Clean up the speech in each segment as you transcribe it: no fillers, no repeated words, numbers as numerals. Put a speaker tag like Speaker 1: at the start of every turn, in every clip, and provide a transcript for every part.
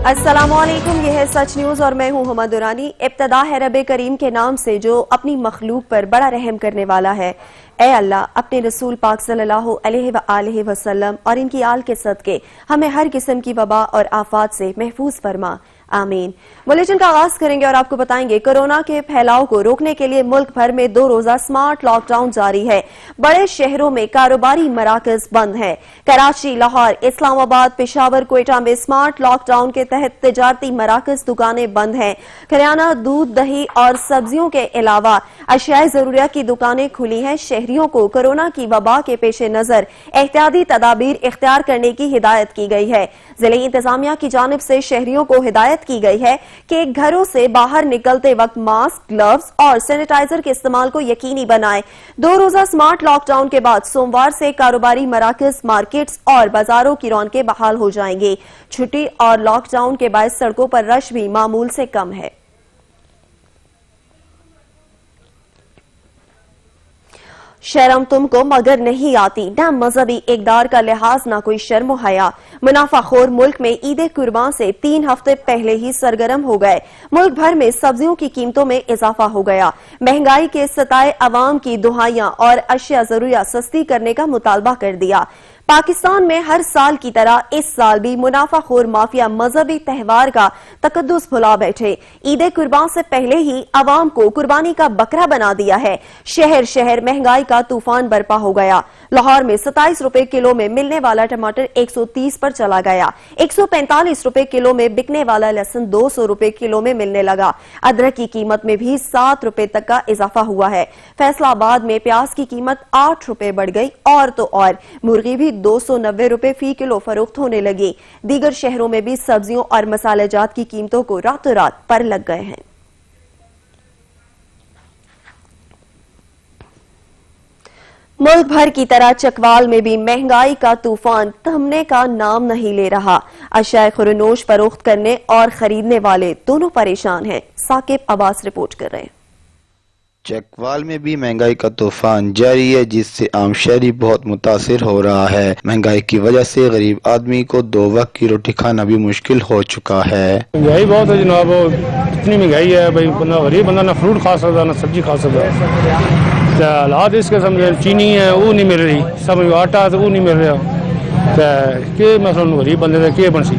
Speaker 1: अस्सलाम वालेकुम, यह है सच न्यूज और मैं हूं हुमा दुरानी। इब्तदा है रब करीम के नाम से जो अपनी मखलूक पर बड़ा रहम करने वाला है। ए अल्लाह, अपने रसूल पाक सल्लल्लाहु अलैहि वसल्लम और इनकी आल के सदके हमें हर किस्म की वबा और आफात से महफूज फरमा, आमीन। बुलेटिन का आगाज करेंगे और आपको बताएंगे कोरोना के फैलाव को रोकने के लिए मुल्क भर में 2 रोजा स्मार्ट लॉकडाउन जारी है। बड़े शहरों में कारोबारी मराकज बंद है। कराची, लाहौर, इस्लामाबाद, पेशावर, क्वेटा में स्मार्ट लॉकडाउन के तहत तिजारती मराकज दुकानें बंद हैं। करियाना, दूध, दही और सब्जियों के अलावा अशियाए जरूरिया की दुकानें खुली हैं। शहरियों को कोरोना की वबा के पेश नजर एहतियाती तदाबीर इख्तियार करने की हिदायत की गई है। जिले इंतजामिया की जानिब से शहरियों को हिदायत की गई है कि घरों से बाहर निकलते वक्त मास्क, ग्लव्स और सैनिटाइजर के इस्तेमाल को यकीनी बनाएं। 2 रोजा स्मार्ट लॉकडाउन के बाद सोमवार से कारोबारी मराकज, मार्केट्स और बाजारों की रौनकें बहाल हो जाएंगी। छुट्टी और लॉकडाउन के बाद सड़कों पर रश भी मामूल से कम है। शर्म तुमको मगर नहीं आती, न मजहबी इकदार का लिहाज न कोई शर्म हया। मुनाफाखोर मुल्क में ईद कुर्बान से 3 हफ्ते पहले ही सरगर्म हो गए। मुल्क भर में सब्जियों की कीमतों में इजाफा हो गया। महंगाई के सताए अवाम की दुहाइयां और अशिया जरूरियात सस्ती करने का मुतालबा कर दिया। पाकिस्तान में हर साल की तरह इस साल भी मुनाफाखोर माफिया मजहबी त्योहार का तकद्दुस भुला बैठे। ईद कुर्बान से पहले ही अवाम को कुर्बानी का बकरा बना दिया है। शहर शहर महंगाई का तूफान बरपा हो गया। लाहौर में 27 रुपए किलो में मिलने वाला टमाटर 130 पर चला गया। 145 रुपए किलो में बिकने वाला लहसुन 200 रुपए किलो में मिलने लगा। अदरक की कीमत में भी 7 रुपए तक का इजाफा हुआ है। फैसलाबाद में प्याज की कीमत 8 रुपए बढ़ गई और तो और मुर्गी भी 290 रुपए फी किलो फरोख्त होने लगी। दीगर शहरों में भी सब्जियों और मसालेजात की कीमतों को रातों रात पर लग गए हैं। मुल्क भर की तरह चकवाल में भी महंगाई का तूफान थमने का नाम नहीं ले रहा। अशियाए खुरनोश फरोख्त करने और खरीदने वाले दोनों परेशान हैं। साकिब अब्बास रिपोर्ट कर रहे हैं।
Speaker 2: चकवाल में भी महंगाई का तूफान जारी है, जिससे आम शहरी बहुत मुतासिर हो रहा है। महंगाई की वजह से गरीब आदमी को 2 वक्त की रोटी खाना भी मुश्किल हो चुका है।
Speaker 3: महंगाई बहुत है जनाब, इतनी महंगाई है भाई, बंदा गरीब बंदा ना फ्रूट खा सकता ना सब्जी खा सकता। हालात इसके समझ चीनी है वो नहीं मिल रही, समझ आटा तो वो नहीं मिल रहा। के मतलब गरीब बंदे का के बनसी,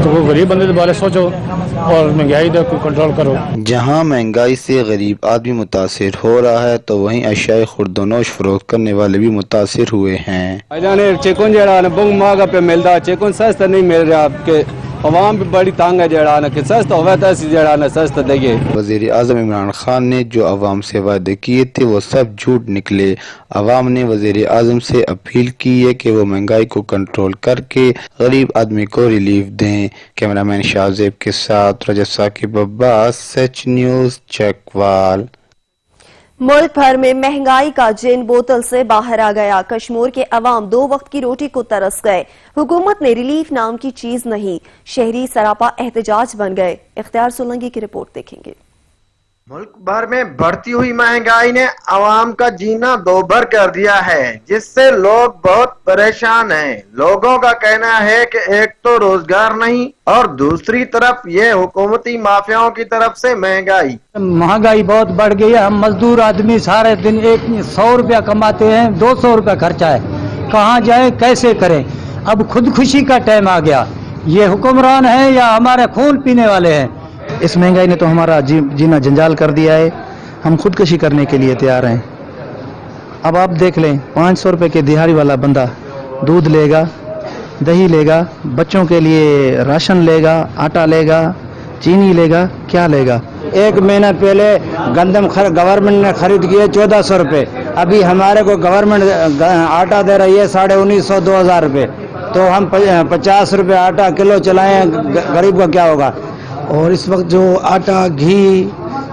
Speaker 3: तो वो गरीब बंदे के बारे सोचो और महंगाई को कंट्रोल करो।
Speaker 2: जहां महंगाई से गरीब आदमी मुतासिर हो रहा है, तो वहीं अशियाए खुर्दनोश फरोख्त करने वाले भी मुतासिर हुए हैं।
Speaker 4: चिकन जड़ा बहुत महंगा पे मिलता, चिकन सस्ता नहीं मिल रहा। आपके अवाम भी बड़ी तंग है जड़ा कि सस्ता हुआ था जड़ा ना सस्ता देंगे।
Speaker 2: वजीर आजम इमरान खान ने जो अवाम से वादे किए थे वो सब झूठ निकले। अवाम ने वजीर आजम से अपील की है कि वो महंगाई को कंट्रोल करके गरीब आदमी को रिलीफ दें। कैमरामैन शाहजेब के साथ रजत साकिब अब्बास, सच न्यूज, चकवाल।
Speaker 1: मुल्क भर में महंगाई का जिन बोतल से बाहर आ गया। कश्मीर के अवाम 2 वक्त की रोटी को तरस गए। हुकूमत ने रिलीफ नाम की चीज नहीं, शहरी सरापा एहतजाज बन गए। इख्तियार सोलंकी की रिपोर्ट देखेंगे।
Speaker 5: मुल्क भर में बढ़ती हुई महंगाई ने आवाम का जीना दोभर कर दिया है, जिससे लोग बहुत परेशान हैं। लोगों का कहना है कि एक तो रोजगार नहीं और दूसरी तरफ ये हुकूमती माफियाओं की तरफ से महंगाई
Speaker 6: बहुत बढ़ गई है। हम मजदूर आदमी सारे दिन 100 रुपया कमाते हैं, 200 रुपया खर्चा है, कहाँ जाए कैसे करें। अब खुदकुशी का टाइम आ गया। ये हुक्मरान है या हमारे खून पीने वाले हैं?
Speaker 7: इस महंगाई ने तो हमारा जीना जंजाल कर दिया है। हम खुदकशी करने के लिए तैयार हैं। अब आप देख लें, 500 रुपए के दिहाड़ी वाला बंदा दूध लेगा, दही लेगा, बच्चों के लिए राशन लेगा, आटा लेगा, चीनी लेगा, क्या लेगा।
Speaker 6: 1 महीना पहले गंदम गवर्नमेंट ने खरीद किए 1400 रुपये। अभी हमारे को गवर्नमेंट आटा दे रही है 1950-2000 रुपये। तो हम 50 रुपये आटा किलो चलाएं, गरीब का क्या होगा।
Speaker 7: और इस वक्त जो आटा, घी,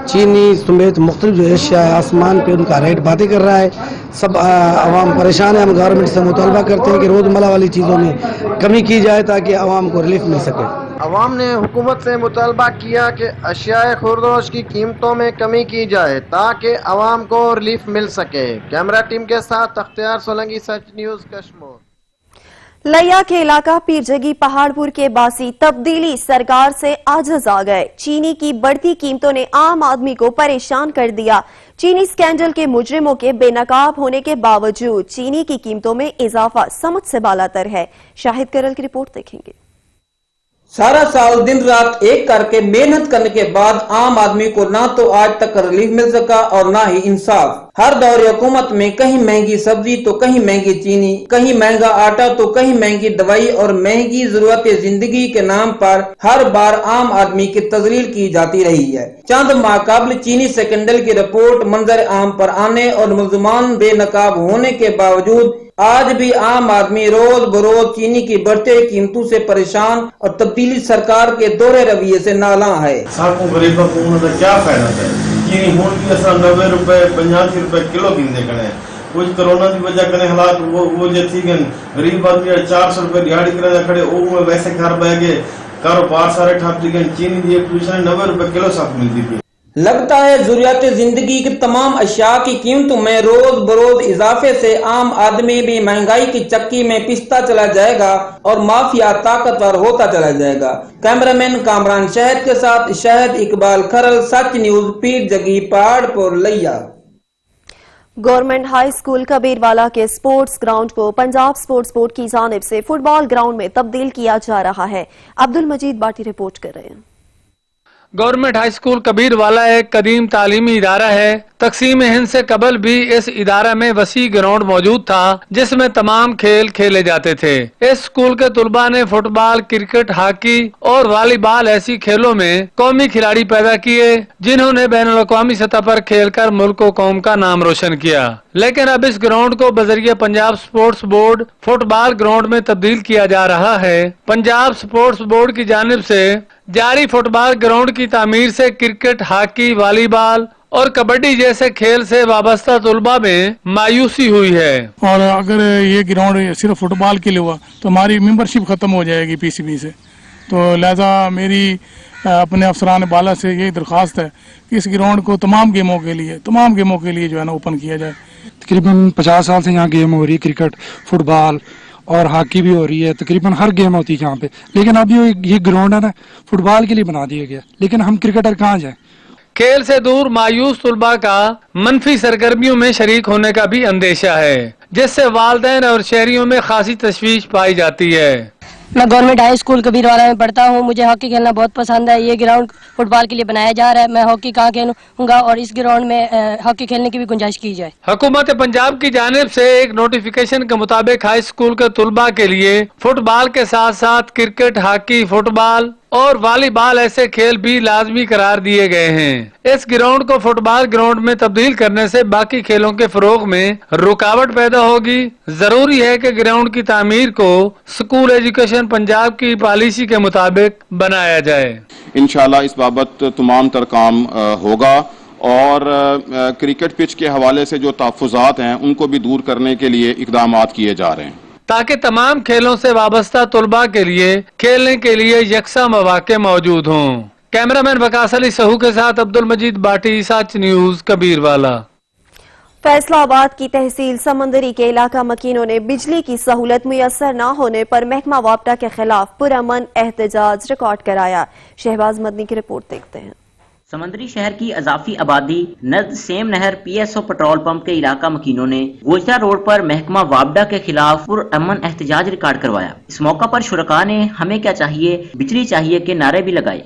Speaker 7: चीनी समेत मुख्तलिफ जो एशिया है, आसमान पे उनका रेट बातें कर रहा है। सब आवाम परेशान है। हम गवर्नमेंट से मुतालबा करते हैं कि रोजमर्रा वाली चीज़ों में कमी की जाए ताकि आवाम को रिलीफ मिल सके।
Speaker 5: अवाम ने हुकूमत से मुतालबा किया कि अशियाए खुर्दनोश की कीमतों में कमी की जाए ताकि अवाम को रिलीफ मिल सके। कैमरा टीम के साथ अख्तियार सोलंकी, सच न्यूज, कश्मीर।
Speaker 1: लैया के इलाका पीरजगी पहाड़पुर के बासी तब्दीली सरकार से आजिज आ गए। चीनी की बढ़ती कीमतों ने आम आदमी को परेशान कर दिया। चीनी स्कैंडल के मुजरिमों के बेनकाब होने के बावजूद चीनी की कीमतों में इजाफा समझ से बालातर है। शाहिद करल की रिपोर्ट देखेंगे।
Speaker 8: सारा साल दिन रात एक करके मेहनत करने के बाद आम आदमी को ना तो आज तक रिलीफ मिल सका और ना ही इंसाफ। हर दौर हुकूमत में कहीं महंगी सब्जी तो कहीं महंगी चीनी, कहीं महंगा आटा तो कहीं महंगी दवाई और महंगी जरूरत जिंदगी के नाम पर हर बार आम आदमी की तजलील की जाती रही है। चंद माह कबल चीनी स्कैंडल की रिपोर्ट मंजर आम पर आने और मुलजमान बेनकाब होने के बावजूद आज भी आम आदमी रोज बरोज चीनी की बढ़ते कीमतों से परेशान और तब्दीली सरकार के दोहरे रवैये से नाला है।
Speaker 9: गरीबों को क्या फायदा है? चीनी होड़ की 90 रुपए 85 रुपए किलो गिनते कने कुछ कोरोना की वजह कने हालात वो जे थी गन गरीब आदमी 400 रुपए दिहाड़ी करे खड़े वो वैसे घर बह गए कारोबार सारे ठप गए। चीनी की एक 90 रुपए किलो साफ मिलती थी।
Speaker 8: लगता है जरूरियात जिंदगी की तमाम अशिया की कीमतों में रोज बरोज इजाफे से आम आदमी भी महंगाई की चक्की में पिसता चला जाएगा और माफिया ताकतवर होता चला जाएगा। कैमरामैन कामरान शहद के साथ शहद इकबाल खरल, सच न्यूज, पीरजगी पहाड़पुर लैया।
Speaker 1: गवर्नमेंट हाई स्कूल कबीरवाला के स्पोर्ट्स ग्राउंड को पंजाब स्पोर्ट्स बोर्ड की जानिब से फुटबॉल ग्राउंड में तब्दील किया जा रहा है। अब्दुल मजीद बाटी रिपोर्ट कर रहे हैं।
Speaker 10: गवर्नमेंट हाई स्कूल कबीरवाला एक कदीम तालीमी इदारा है। तकसीम हिंद से कबल भी इस इदारा में वसी ग्राउंड मौजूद था जिसमें तमाम खेल खेले जाते थे। इस स्कूल के तुलबा ने फुटबॉल, क्रिकेट, हॉकी और वॉलीबॉल ऐसी खेलों में कौमी खिलाड़ी पैदा किए जिन्होंने बैनुल अक़वामी सतह पर खेलकर मुल्क और कौम का नाम रोशन किया। लेकिन अब इस ग्राउंड को बजरिया Punjab sports board football ground में तब्दील किया जा रहा है। पंजाब स्पोर्ट्स बोर्ड की जानिब से जारी फुटबॉल ग्राउंड की तामीर से क्रिकेट, हॉकी, वॉलीबॉल और कबड्डी जैसे खेल से वाबस्ता तुलबा में मायूसी हुई है।
Speaker 3: और अगर ये ग्राउंड सिर्फ फुटबॉल के लिए हुआ तो हमारी मेंबरशिप खत्म हो जाएगी पीसीबी से। तो लिहाजा मेरी अपने अफसरान बाला से यही दरख्वास्त है कि इस ग्राउंड को तमाम गेमों के लिए जो है ना ओपन किया जाए।
Speaker 11: तकरीबन 50 साल से यहाँ गेम हो रही है, क्रिकेट, फुटबॉल और हॉकी भी हो रही है। तकरीबन हर गेम होती है यहाँ पे। लेकिन अब ये ग्राउंड है ना फुटबॉल के लिए बना दिया गया, लेकिन हम क्रिकेटर कहाँ जाए।
Speaker 10: खेल से दूर मायूस तुलबा का मनफी सरगर्मियों में शरीक होने का भी अंदेशा है जिससे वालिदैन और शहरियों में खासी तशवीश पाई जाती है।
Speaker 12: मैं गवर्नमेंट हाई स्कूल कबीरवाला में पढ़ता हूँ। मुझे हॉकी खेलना बहुत पसंद है। ये ग्राउंड फुटबॉल के लिए बनाया जा रहा है। मैं हॉकी कहाँ खेलूंगा और इस ग्राउंड में हॉकी खेलने की भी गुंजाइश की जाए।
Speaker 10: हुकूमत पंजाब की जानिब से एक नोटिफिकेशन के मुताबिक हाई स्कूल के तुलबा के लिए फुटबॉल के साथ साथ क्रिकेट, हॉकी, फुटबॉल और वॉलीबॉल ऐसे खेल भी लाजमी करार दिए गए हैं। इस ग्राउंड को फुटबॉल ग्राउंड में तब्दील करने से बाकी खेलों के फरोग में रुकावट पैदा होगी। जरूरी है कि ग्राउंड की तामीर को स्कूल एजुकेशन पंजाब की पॉलिसी के मुताबिक बनाया जाए।
Speaker 13: इंशाल्लाह इस बाबत तमाम तर काम होगा और क्रिकेट पिच के हवाले से जो तहफ़्फ़ुज़ात हैं उनको भी दूर करने के लिए इक़दामात किए जा रहे हैं
Speaker 10: ताकि तमाम खेलों से वाबस्ता तुलबा के लिए खेलने के लिए यकसा मौके मौजूद हों। कैमरामैन वकास अली सहू के साथ अब्दुल मजीद बाटी, सच न्यूज, कबीरवाला।
Speaker 1: फैसलाबाद की तहसील समंदरी के इलाका मकीनों ने बिजली की सहूलत मुयसर न होने पर महकमा वापडा के खिलाफ पुरअमन एहतजाज रिकॉर्ड कराया। शहबाज मदनी की रिपोर्ट देखते हैं।
Speaker 14: समंदरी शहर की अजाफी आबादी नज़द सेम नहर PSO पेट्रोल पंप के इलाका मकीनों ने गोजरा रोड पर महकमा वापडा के खिलाफ पुरअमन एहतजाज रिकॉर्ड करवाया। इस मौका पर शुरका ने हमें क्या चाहिए, बिजली चाहिए के नारे भी लगाए।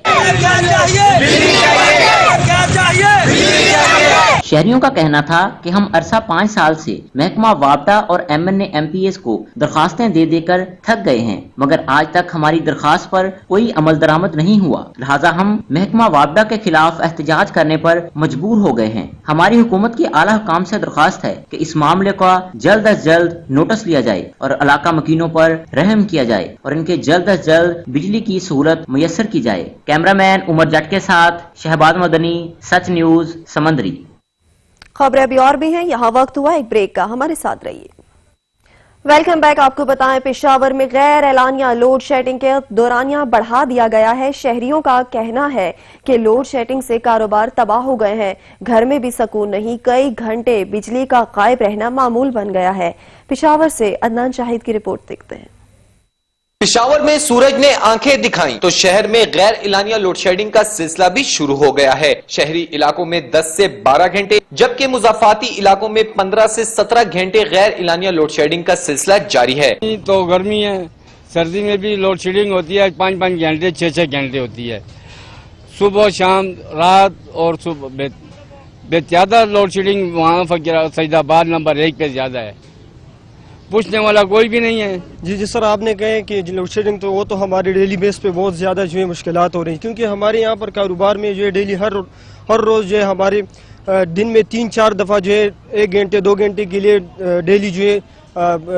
Speaker 14: शहरियों का कहना था कि हम अरसा 5 साल से महकमा वापडा और MNA MPS को दरखास्तें दे देकर थक गए हैं, मगर आज तक हमारी दरखास्त पर कोई अमल दरामद नहीं हुआ। लिहाजा हम महकमा वापडा के खिलाफ एहतजाज करने पर मजबूर हो गए हैं। हमारी हुकूमत की आला हुकाम से दरखास्त है कि इस मामले का जल्द अज जल्द नोटिस लिया जाए और इलाका मकीनों पर रहम किया जाए और इनके जल्द अज जल्द बिजली की सहूलत मुयस्सर की जाए। कैमरामैन उमर जट के साथ शहबाज मदनी, सच न्यूज, समंदरी।
Speaker 1: खबरें अभी और भी हैं, यहाँ वक्त हुआ एक ब्रेक का, हमारे साथ रहिए। Welcome back. आपको बताएं पेशावर में गैर एलानिया लोड शेडिंग के दौरानिया बढ़ा दिया गया है। शहरियों का कहना है कि लोड शेडिंग से कारोबार तबाह हो गए हैं, घर में भी सुकून नहीं, कई घंटे बिजली का गायब रहना मामूल बन गया है। पेशावर से अदनान शाहिद की रिपोर्ट देखते हैं।
Speaker 15: پشاور میں سورج نے آنکھیں دکھائیں تو شہر میں غیر اعلانیہ لوڈ شیڈنگ کا سلسلہ بھی شروع ہو گیا ہے۔ شہری علاقوں میں 10 سے 12 گھنٹے جبکہ مضافاتی علاقوں میں 15 سے 17 گھنٹے غیر اعلانیہ لوڈ شیڈنگ کا سلسلہ جاری ہے۔
Speaker 16: تو گرمی ہے، سردی میں بھی لوڈ شیڈنگ ہوتی ہے، 5-5 گھنٹے 6-6 گھنٹے ہوتی ہے، صبح شام رات اور صبح زیادہ لوڈ شیڈنگ وہاں سعید آباد نمبر 1 پہ زیادہ ہے، پوچھنے والا کوئی بھی نہیں ہے۔
Speaker 17: جی جس طرح آپ نے کہے کہ لوڈ شیڈنگ تو وہ تو ہمارے ڈیلی بیس پہ بہت زیادہ جو ہے مشکلات ہو رہی ہیں، کیونکہ ہمارے یہاں پر کاروبار میں جو ہے ڈیلی ہر روز جو ہے ہمارے دن میں 3-4 دفعہ جو ہے 1 گھنٹے 2 گھنٹے کے لیے ڈیلی جو ہے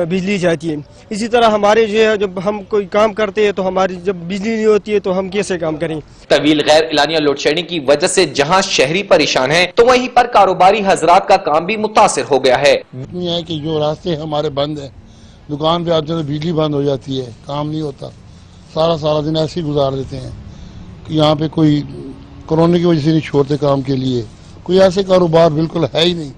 Speaker 17: بجلی جاتی ہے۔ اسی طرح ہمارے جو ہے جب ہم کوئی کام کرتے ہیں تو ہماری جب بجلی نہیں ہوتی ہے تو ہم کیسے کام کریں؟
Speaker 15: طویل غیر اعلانیہ لوڈ شیڈنگ کی وجہ سے جہاں شہری پریشان ہیں تو وہیں پر کاروباری حضرات کا کام بھی متاثر ہو گیا ہے۔
Speaker 18: یہ ہے کہ جو راستے ہمارے بند ہیں، دکان پہ آتے تو بجلی بند ہو جاتی ہے، کام نہیں ہوتا، سارا دن ایسے ہی گزار دیتے ہیں کہ یہاں پہ کوئی کورونا کی وجہ سے نہیں چھوڑتے کام کے لیے، کوئی ایسے کاروبار بالکل ہے ہی نہیں،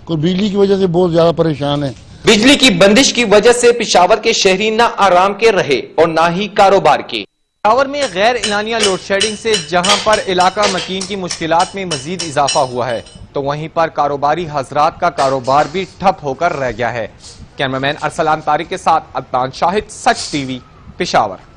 Speaker 18: کوئی بجلی کی وجہ سے بہت زیادہ پریشان ہے۔
Speaker 15: بجلی کی بندش کی وجہ سے پشاور کے شہری نہ آرام کے رہے اور نہ ہی کاروبار کے۔ پشاور میں غیر اعلانیہ لوڈ شیڈنگ سے جہاں پر علاقہ مکین کی مشکلات میں مزید اضافہ ہوا ہے تو وہیں پر کاروباری حضرات کا کاروبار بھی ٹھپ ہو کر رہ گیا ہے۔ کیمرامین ارسلان طارق کے ساتھ عدنان شاہد، سچ ٹی وی، پشاور۔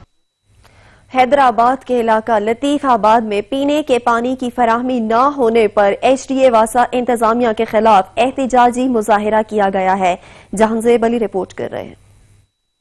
Speaker 1: حیدرآباد کے علاقہ لطیف آباد میں پینے کے پانی کی فراہمی نہ ہونے پر HDA واسا انتظامیہ کے خلاف احتجاجی مظاہرہ کیا گیا ہے۔ جہانزیب علی رپورٹ کر رہے ہیں۔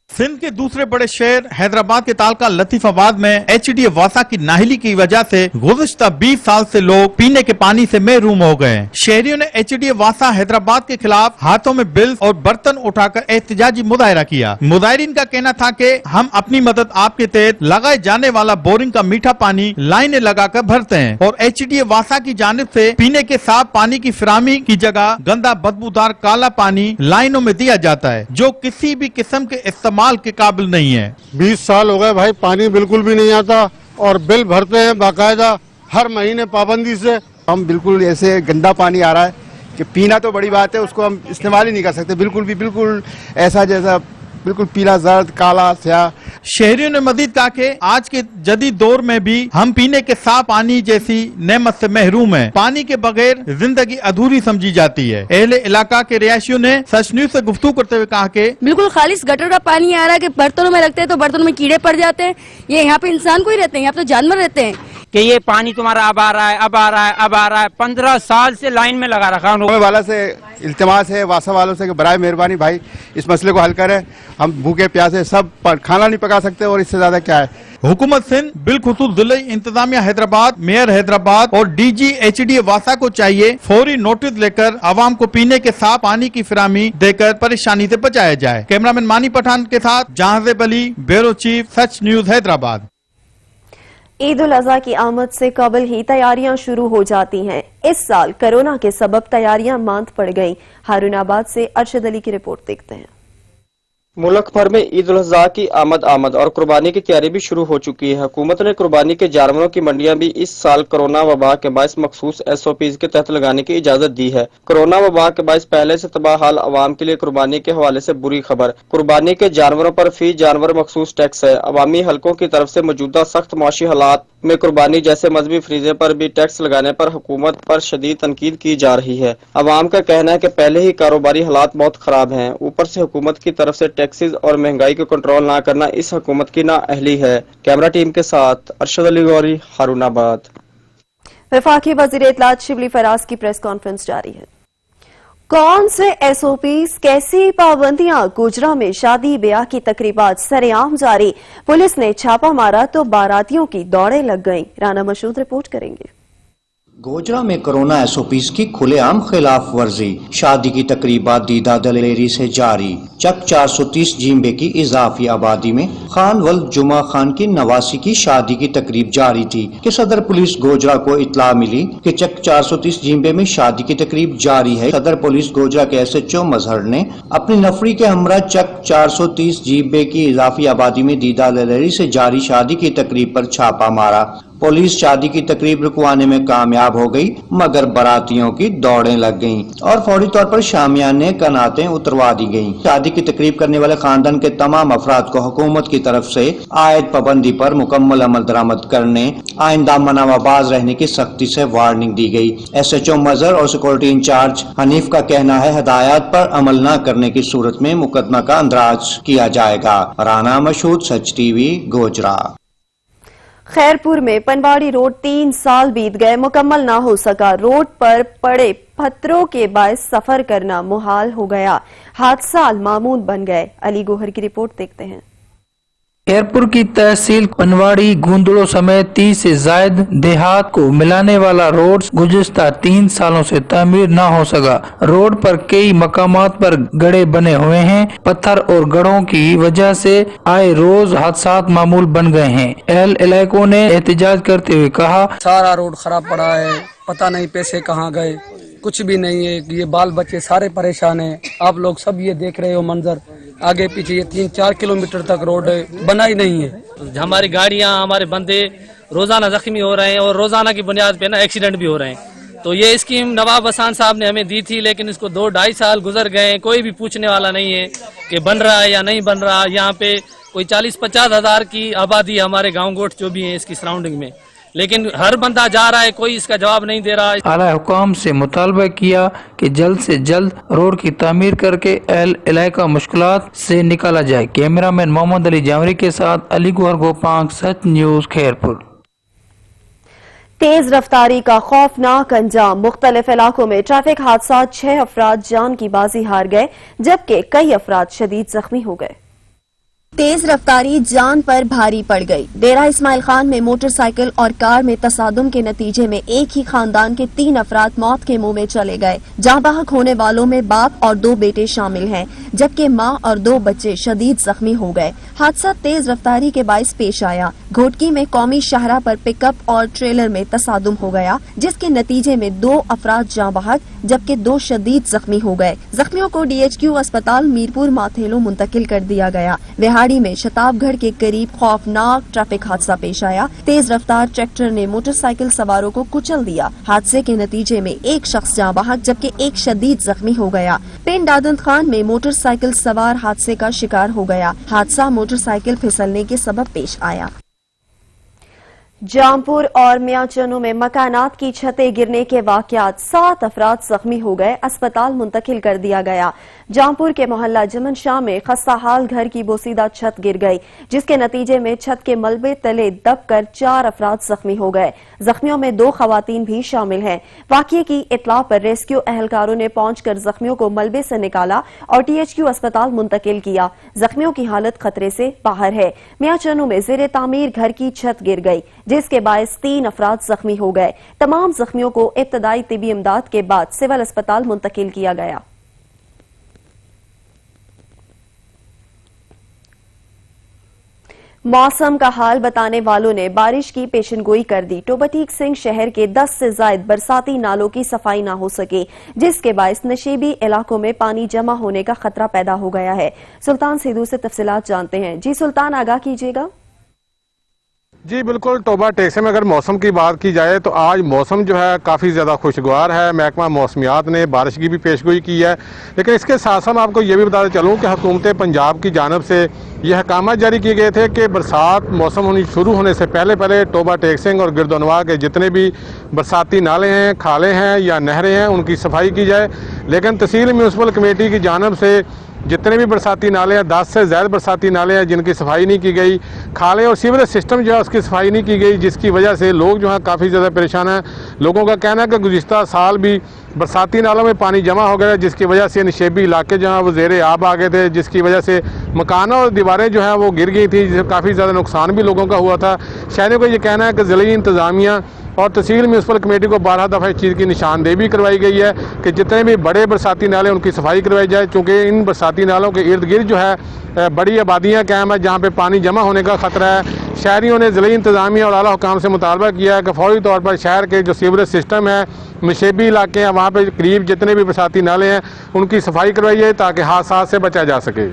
Speaker 19: سندھ کے دوسرے بڑے شہر حیدرآباد کے تعلقہ لطیف آباد میں HDA واسا کی نااہلی کی وجہ سے گزشتہ 20 سال سے لوگ پینے کے پانی سے محروم ہو گئے ہیں۔ شہریوں نے HDA واسا حیدرآباد کے خلاف ہاتھوں میں بلز اور برتن اٹھا کر احتجاجی مظاہرہ کیا۔ مظاہرین کا کہنا تھا کہ ہم اپنی مدد آپ کے تحت لگائے جانے والا بورنگ کا میٹھا پانی لائنیں لگا کر بھرتے ہیں اور HDA واسا کی جانب سے پینے کے صاف پانی کی فراہمی کی جگہ گندا بدبودار کالا پانی لائنوں میں دیا جاتا ہے جو کسی بھی قسم کے استعمال کے قابل نہیں ہے۔
Speaker 18: 20 سال ہو گئے بھائی، پانی بالکل بھی نہیں آتا اور بل بھرتے ہیں باقاعدہ ہر مہینے پابندی سے۔
Speaker 20: ہم بالکل ایسے گندا پانی آ رہا ہے کہ پینا تو بڑی بات ہے، اس کو ہم استعمال ہی نہیں کر سکتے، بالکل ایسا جیسا بالکل پیلا زرد کالا سیاہ۔
Speaker 19: شہریوں نے مزید کہا کہ آج کے جدید دور میں بھی ہم پینے کے صاف پانی جیسی نعمت سے محروم ہیں۔ پانی کے بغیر زندگی ادھوری سمجھی جاتی ہے۔ اہل علاقہ کے رہائشیوں نے سچ نیوز سے گفتگو کرتے ہوئے کہا کہ
Speaker 12: بالکل خالص گٹر کا پانی آ رہا ہے کہ برتنوں میں رکھتے ہیں تو برتنوں میں کیڑے پڑ جاتے ہیں۔ یہ یہاں پہ انسان کوئی رہتے ہیں، یہاں پہ تو جانور رہتے ہیں
Speaker 21: کہ یہ پانی تمہارا اب آ رہا ہے، اب آ رہا ہے، اب آ رہا ہے۔ 15 سال سے لائن میں لگا رکھا ہوں۔
Speaker 20: والا سے التماس ہے واسا والوں سے کہ برائے مہربانی بھائی اس مسئلے کو حل کریں، ہم بھوکے پیاسے سب کھانا نہیں پکا سکتے اور اس سے زیادہ کیا ہے۔
Speaker 19: حکومت سندھ بالخصوص ضلعی انتظامیہ حیدرآباد، میئر حیدرآباد اور DG HDA واسا کو چاہیے فوری نوٹس لے کر عوام کو پینے کے صاف پانی کی فراہمی دے کر پریشانی سے بچایا جائے۔ کیمرامین مانی پٹھان کے ساتھ جہانزیب علی، بیورو چیف، سچ نیوز، حیدرآباد۔
Speaker 1: عید الاضحیٰ کی آمد سے قبل ہی تیاریاں شروع ہو جاتی ہیں۔ اس سال کورونا کے سبب تیاریاں ماند پڑ گئیں۔ ہارون آباد سے ارشد علی کی رپورٹ دیکھتے ہیں۔
Speaker 22: ملک بھر میں عید الاضحیٰ کی آمد اور قربانی کی تیاری بھی شروع ہو چکی ہے۔ حکومت نے قربانی کے جانوروں کی منڈیاں بھی اس سال کورونا وبا کے باعث مخصوص SOPs کے تحت لگانے کی اجازت دی ہے۔ کورونا وبا کے باعث پہلے سے تباہ حال عوام کے لیے قربانی کے حوالے سے بری خبر۔ قربانی کے جانوروں پر فی جانور مخصوص ٹیکس ہے۔ عوامی حلقوں کی طرف سے موجودہ سخت معاشی حالات میں قربانی جیسے مذہبی فریضے پر بھی ٹیکس لگانے پر حکومت پر شدید تنقید کی جا رہی ہے۔ عوام کا کہنا ہے کہ پہلے ہی کاروباری حالات بہت خراب ہیں، اوپر سے حکومت کی طرف سے ٹیکسز اور مہنگائی کو کنٹرول نہ کرنا اس حکومت کی نااہلی ہے۔ کیمرہ ٹیم کے ساتھ ارشد علی گوری، ہارون آباد۔
Speaker 1: وفاقی وزیر اطلاعات شبلی فراز کی پریس کانفرنس جاری ہے۔ کون سے SOPs، کیسی پابندیاں؟ گوجرا میں شادی بیاہ کی تقریبات سر عام جاری۔ پولیس نے چھاپا مارا تو باراتیوں کی دوڑیں لگ گئیں۔ رانا مشہود رپورٹ کریں گے۔
Speaker 23: گوجرا میں کورونا SOPs کی کھلے عام خلاف ورزی، شادی کی تقریبات دیدہ دلیری سے جاری۔ چک 430 جیمبے کی اضافی آبادی میں خان ولد جمعہ خان کی نواسی کی شادی کی تقریب جاری تھی کہ صدر پولیس گوجرا کو اطلاع ملی کہ چک 430 جیمبے میں شادی کی تقریب جاری ہے۔ صدر پولیس گوجرا کے SHO مظہر نے اپنی نفری کے ہمراہ چک 430 جیمبے کی اضافی آبادی میں دیدہ دلیری سے جاری شادی کی تقریب پر چھاپا مارا۔ पुलिस शादी की तकरीब रुकवाने में कामयाब हो गई, मगर बारातियों की दौड़ें लग गईं और फौरी तौर पर शामियाने कनातें उतरवा दी गईं। शादी की तकरीब करने वाले खानदान के तमाम अफराद को हुकूमत की तरफ से आयद पाबंदी पर मुकम्मल अमल दरामद करने, आइंदा मनावाबाज रहने की सख्ती से वार्निंग दी गई। SHO मजर और सिक्योरिटी इंचार्ज हनीफ का कहना है, हिदायत पर अमल न करने की सूरत में मुकदमा का अंदराज किया जाएगा। राना मशहूद, सच TV, गोजरा।
Speaker 1: खैरपुर में पनवाड़ी रोड 3 साल बीत गए, मुकम्मल ना हो सका। रोड पर पड़े पत्थरों के बायस सफर करना मुहाल हो गया। हादसा मामूल बन गए। अली गोहर की रिपोर्ट देखते हैं।
Speaker 10: खैरपुर की तहसील पनवाड़ी, गुंदड़ो समेत 30 से जायद देहात को मिलाने वाला रोड गुज़िश्ता 3 सालों से तामीर न हो सका। रोड पर कई मकामात पर गड्ढे बने हुए हैं। पत्थर और गड्ढों की वजह से आए रोज हादसात मामूल बन गए हैं। अहल इलाकों ने एहतजाज करते हुए कहा,
Speaker 2: सारा रोड खराब पड़ा है, पता नहीं पैसे कहाँ गए, कुछ भी नहीं है। ये बाल बच्चे सारे परेशान हैं। आप लोग सब ये देख रहे हो मंजर, आगे पीछे ये 3-4 किलोमीटर तक रोड बना ही नहीं है।
Speaker 4: हमारी गाड़ियां, हमारे बंदे रोजाना जख्मी हो रहे हैं और रोजाना की बुनियाद पे ना एक्सीडेंट भी हो रहे हैं। तो ये स्कीम नवाब हसन साहब ने हमें दी थी, लेकिन इसको 2-2.5 साल गुजर गए, कोई भी पूछने वाला नहीं है कि बन रहा है या नहीं बन रहा। यहाँ पे कोई 40-50 हजार की आबादी हमारे गाँव गोट जो भी है इसकी सराउंडिंग में, लेकिन हर बंदा जा रहा है, कोई इसका जवाब नहीं दे रहा।
Speaker 10: आला हुकाम से मुतालबा किया कि जल्द से जल्द रोड की तामीर करके अहल इलाका मुश्किलात से निकाला जाए। कैमरामैन मोहम्मद अली जावरी के साथ अली गोहर गोपांग, सच न्यूज, खैरपुर।
Speaker 1: तेज रफ्तारी का खौफनाक अंजाम। मुख्तलिफ इलाकों में ट्रैफिक हादसा, 6 अफराद जान की बाजी हार गए, जबकि कई अफराद शदीद जख्मी हो गए। तेज रफ्तारी जान पर भारी पड़ गई। डेरा इस्माइल खान में मोटरसाइकिल और कार में तसादुम के नतीजे में एक ही खानदान के 3 अफराद मौत के मुंह में चले गए। जाँ बहक होने वालों में बाप और 2 बेटे शामिल हैं, जबकि मां और 2 बच्चे शदीद जख्मी हो गए। हादसा तेज रफ्तारी के बाइस पेश आया। घोटकी में कौमी शाहरा पर पिकअप और ट्रेलर में तसादुम हो गया, जिसके नतीजे में 2 अफराद जाँ बहक जबकि 2 शदीद जख्मी हो गए। जख्मियों को DHQ अस्पताल मीरपुर माथेलो मुंतकिल कर दिया गया। बिहाड़ी में शताबगढ़ के करीब खौफनाक ट्रैफिक हादसा पेश आया। तेज रफ्तार ट्रैक्टर ने मोटरसाइकिल सवारों को कुचल दिया। हादसे के नतीजे में एक शख्स जाँ बहक जबकि एक शदीद जख्मी हो गया। पिंड आदत खान में मोटरसाइकिल सवार हादसे का शिकार हो गया। हादसा मोटरसाइकिल फिसलने के सबब पेश आया। जामपुर और मियाचनू में मकानात की छतें गिरने के वाकयात, 7 अफराद जख्मी हो गए, अस्पताल मुंतकिल कर दिया गया। जामपुर के मोहल्ला जमन शाह में खस्ताहाल घर की बोसीदा छत गिर गई, जिसके नतीजे में छत के मलबे तले दबकर 4 अफराद जख्मी हो गए। जख्मियों में 2 खवातीन भी शामिल हैं। वाकये की इत्तला पर रेस्क्यू एहलकारों ने पहुंचकर जख्मियों को मलबे से निकाला और THQ अस्पताल मुंतकिल किया। जख्मियों की हालत खतरे से बाहर है। मियाचनू में ज़ेरे तामीर घर की छत गिर गई, जिसके बायस 3 अफराद जख्मी हो गए। तमाम जख्मियों को इब्तदाई तिबी इमदाद के बाद सिविल अस्पताल मुंतकिल किया गया। मौसम का हाल बताने वालों ने बारिश की पेशनगोई कर दी। टोबटीक सिंह शहर के 10 से ज्यादा बरसाती नालों की सफाई न हो सकी, जिसके बायस नशीबी इलाकों में पानी जमा होने का खतरा पैदा हो गया है। सुल्तान सिद्धू से तफसीलात जानते हैं। जी सुल्तान, आगाह कीजिएगा।
Speaker 6: जी बिल्कुल, टोबा टेक्से में अगर मौसम की बात की जाए तो आज मौसम जो है काफ़ी ज़्यादा खुशगवार है। महकमा मौसमियात ने बारिश की भी पेशगोई की है, लेकिन इसके साथ साथ मैं आपको ये भी बताते चलूँ कि हुकूमत पंजाब की जानब से ये अहकाम जारी किए गए थे कि बरसात मौसम शुरू होने से पहले टोबा टेक्सिंग और गिरदोनवा के जितने भी बरसाती नाले हैं, खाले हैं या नहरें हैं, उनकी सफाई की जाए। लेकिन तहसील म्यूनसिपल कमेटी की जानब से जितने भी बरसाती नाले हैं, 10 से ज़्यादा बरसाती नाले हैं जिनकी सफाई नहीं की गई, खाले और सीवरेज सिस्टम जो है उसकी सफाई नहीं की गई, जिसकी वजह से लोग जो है काफ़ी ज़्यादा परेशान हैं। लोगों का कहना है कि गुज़िश्ता साल भी बरसाती नालों में पानी जमा हो गया, जिसकी वजह से निशेबी इलाके जो हैं वो ज़ेरे आब आ गए थे, जिसकी वजह से मकान और दीवारें जो हैं वो गिर गई थी, जिससे काफ़ी ज़्यादा नुकसान भी लोगों का हुआ था। शहरियों का ये कहना है कि ज़िली इंतज़ामिया और तहसील म्यूनसिपल कमेटी को 12 दफ़ा इस चीज़ की निशानदेही भी करवाई गई है कि जितने भी बड़े बरसाती नाले उनकी सफाई करवाई जाए, चूँकि इन बरसाती नालों के इर्द गिर्द जो है बड़ी आबादियाँ कायम है जहाँ पे पानी जमा होने का खतरा है। शहरियों ने ज़िली इंतज़ामिया और आला हुकाम से मुतालबा किया है कि फौरी तौर पर शहर के जो सीवरेज सिस्टम है, नशेबी इलाके हैं, वहाँ पर करीब जितने भी बरसाती नाले हैं उनकी सफाई करवाई जाए ताकि हादसा से बचा जा सके।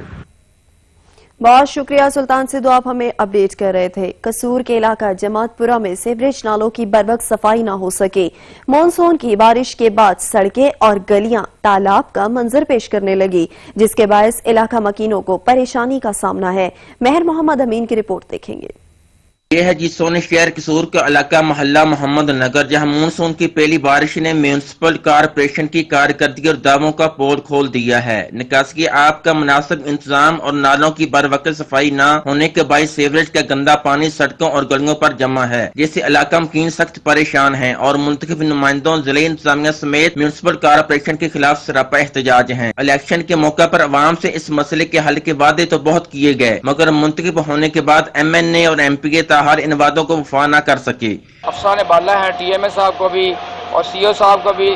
Speaker 1: बहुत शुक्रिया सुल्तान सिद्धू, आप हमें अपडेट कर रहे थे। कसूर के इलाका जमातपुरा में सीवरेज नालों की बरवक्त सफाई न हो सके। मानसून की बारिश के बाद सड़कें और गलियां तालाब का मंजर पेश करने लगी, जिसके बायस इलाका मकीनों को परेशानी का सामना है। मेहर मोहम्मद अमीन की रिपोर्ट देखेंगे।
Speaker 5: ये है जी सोने शहर कसूर का इलाका मोहल्ला मोहम्मद नगर, जहां मानसून की पहली बारिश ने म्यूनिसिपल कारपोरेशन की कारकर्दगी और दावों का पोल खोल दिया है। निकासी आब का मुनासिब इंतजाम और नालों की बर वक्त सफाई न होने के बायस सीवरेज का गंदा पानी सड़कों और गलियों पर जमा है, जिससे इलाका मकीन सख्त परेशान है और मुंतखब नुमाइंदों जिले इंतजामिया समेत म्यूनिसिपल कारपोरेशन के खिलाफ सरापा एहतजाज है। इलेक्शन के मौका पर अवाम से इस मसले के हल के वादे तो बहुत किए गए, मगर मुंतखब होने के बाद MNA और MP हर इन वादों को वफा न कर सके।
Speaker 21: अफसाने बाला है, TMA साहब को भी और CO साहब को भी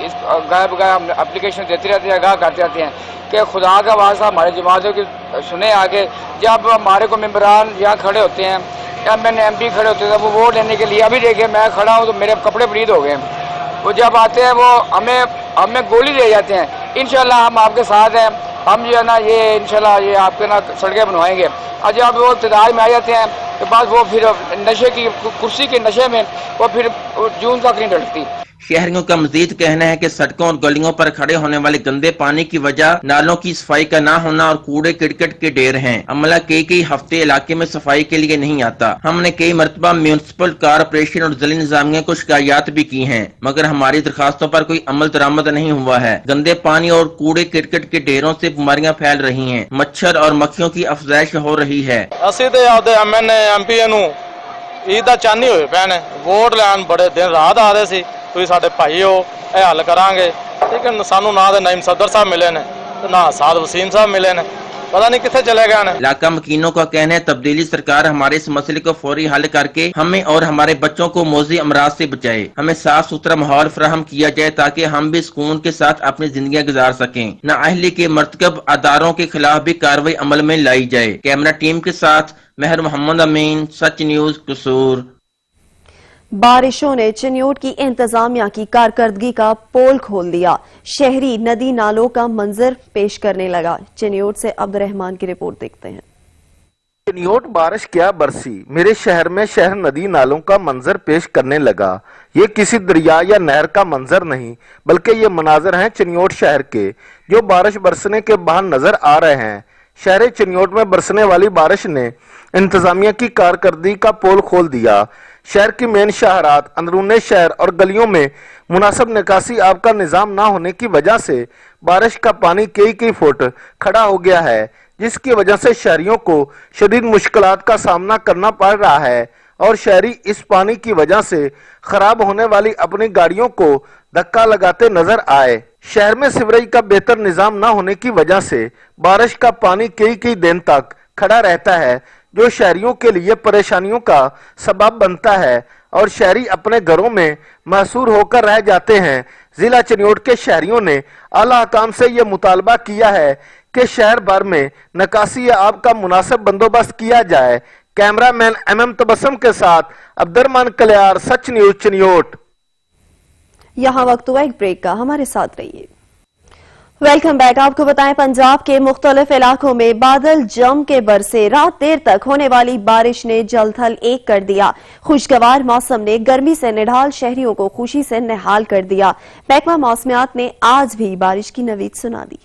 Speaker 21: गायब एप्लीकेशन देते रहते हैं, आगाह करते रहते हैं कि खुदा का वास्ता हमारे जमातों की सुने आगे। जब हमारे को मेंबरान यहाँ खड़े होते हैं, MNA MP खड़े होते हैं, वो वोट लेने के लिए, अभी देखिए मैं खड़ा हूँ तो मेरे कपड़े बरीद हो गए। वो जब आते हैं वो हमें गोली दे जाते हैं। इंशाल्लाह हम आपके साथ हैं, हम जो है ना ये इंशाल्लाह ये आपके ना सड़कें बनवाएंगे। और जब वो इक़्तिदार में आ जाते हैं तो बाद वो फिर नशे की कुर्सी के नशे में वो फिर जून तक नहीं डरती।
Speaker 5: शहरियों का मजीद कहना है कि सड़कों और गलियों पर खड़े होने वाले गंदे पानी की वजह नालों की सफाई का ना होना और कूड़े किरकट के ढेर हैं। अमला कई हफ्ते इलाके में सफाई के लिए नहीं आता। हमने कई मरतबा म्यूनिसिपल कारपोरेशन और जिला इंतजामिया को शिकायत भी की हैं, मगर हमारी दरखास्तों पर कोई अमल दरामद नहीं हुआ है। गंदे पानी और कूड़े किरकट के ढेरों से बीमारियां फैल रही हैं, मच्छर और मक्खियों की अफजाइश हो रही है।
Speaker 7: MNA MP ईद चाहनी हुए पैन वोट लैन बड़े दिन रात आ रहे सी, तुम साडे भाई हो, यह हल करांगे, लेकिन सानू ना तो नईम सदर साहब मिले ने ना साद वसीम साहब मिले ने, पता नहीं कितने चले गए।
Speaker 5: इलाका मकीनों का कहना है तब्दीली सरकार हमारे इस मसले को फौरी हल करके हमें और हमारे बच्चों को मौजी अमराज से बचाए। हमें साफ सुथरा माहौल फराहम किया जाए ताकि हम भी सुकून के साथ अपनी जिंदगी गुजार सकें। नाअहली के मरतकब अदारों के खिलाफ भी कार्रवाई अमल में लाई जाए। कैमरा टीम के साथ मेहर मोहम्मद अमीन, सच न्यूज कसूर।
Speaker 1: बारिशों ने चिन्योट की इंतजामिया की कारकर्दगी का पोल खोल दिया। शहरी नदी नालों का मंजर पेश करने लगा। चिन्योट से अब्दुर्रहमान की रिपोर्ट देखते हैं।
Speaker 9: चिन्योट बारिश क्या बरसी, मेरे शहर में शहर नदी नालों का मंजर पेश करने लगा। ये किसी दरिया या नहर का मंजर नहीं, बल्कि ये मनाजर हैं चिन्योट शहर के, जो बारिश बरसने के बाद नजर आ रहे हैं। शहर चिन्योट में बरसने वाली बारिश ने इंतजामिया की कारकर्दगी का पोल खोल दिया। शहर की मेन शाहरात, अंदरूने शहर और गलियों में मुनासिब निकासी आब का निजाम ना होने की वजह से बारिश का पानी कई फुट खड़ा हो गया है, जिसकी वजह से शहरियों को शदीद मुश्किलात का सामना करना पड़ रहा है और शहरी इस पानी की वजह से खराब होने वाली अपनी गाड़ियों को धक्का लगाते नजर आए। शहर में सीवरेज का बेहतर निजाम ना होने की वजह से बारिश का पानी कई दिन तक खड़ा रहता है, जो शहरियों के लिए परेशानियों का सबब बनता है और शहरी अपने घरों में महसूर होकर रह जाते हैं। जिला चिन्योट के शहरियों ने आला हकाम से यह मुतालबा किया है कि शहर भर में निकासी आब का मुनासिब बंदोबस्त किया जाए। कैमरामैन MM तबस्सुम के साथ अब्दुर्रहमान कलियार, सच न्यूज चिन्योट।
Speaker 1: यहाँ वक्त हुआ एक ब्रेक का, हमारे साथ रहिए। Welcome back. आपको बताएं, पंजाब के मुख्तलिफ इलाकों में बादल जम के बरसे। रात देर तक होने वाली बारिश ने जल थल एक कर दिया। खुशगवार मौसम ने गर्मी से निढाल शहरियों को खुशी से निहाल कर दिया। महकमा मौसमियात ने आज भी बारिश की नवीद सुना दी।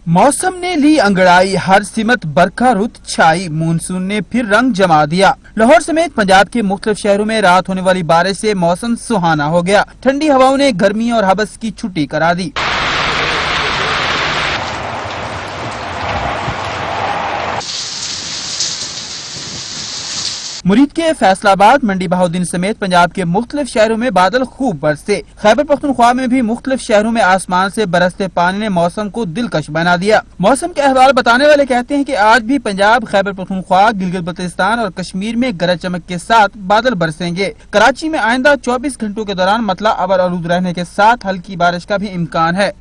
Speaker 24: मौसम ने ली अंगड़ाई, हर सिमत बरखा रुत छाई। मानसून ने फिर रंग जमा दिया। लाहौर समेत पंजाब के मुख्तलिफ शहरों में रात होने वाली बारिश से मौसम सुहाना हो गया। ठंडी हवाओं ने गर्मी और हबस की छुट्टी करा दी। मुरीद के फैसलाबाद, मंडी बहाउद्दीन समेत पंजाब के मुख्तलिफ शहरों में बादल खूब बरसे। खैबर पख्तूनख्वा में भी मुख्तलिफ शहरों में आसमान से बरसते पानी ने मौसम को दिलकश बना दिया। मौसम के अहवाल बताने वाले कहते हैं कि आज भी पंजाब, खैबर पख्तूनख्वा, गिलगित बल्तिस्तान और कश्मीर में गरज चमक के साथ बादल बरसेंगे। कराची में आइंदा 24 घंटों के दौरान मतला अबर आलूद रहने के साथ हल्की बारिश का भी इम्कान है।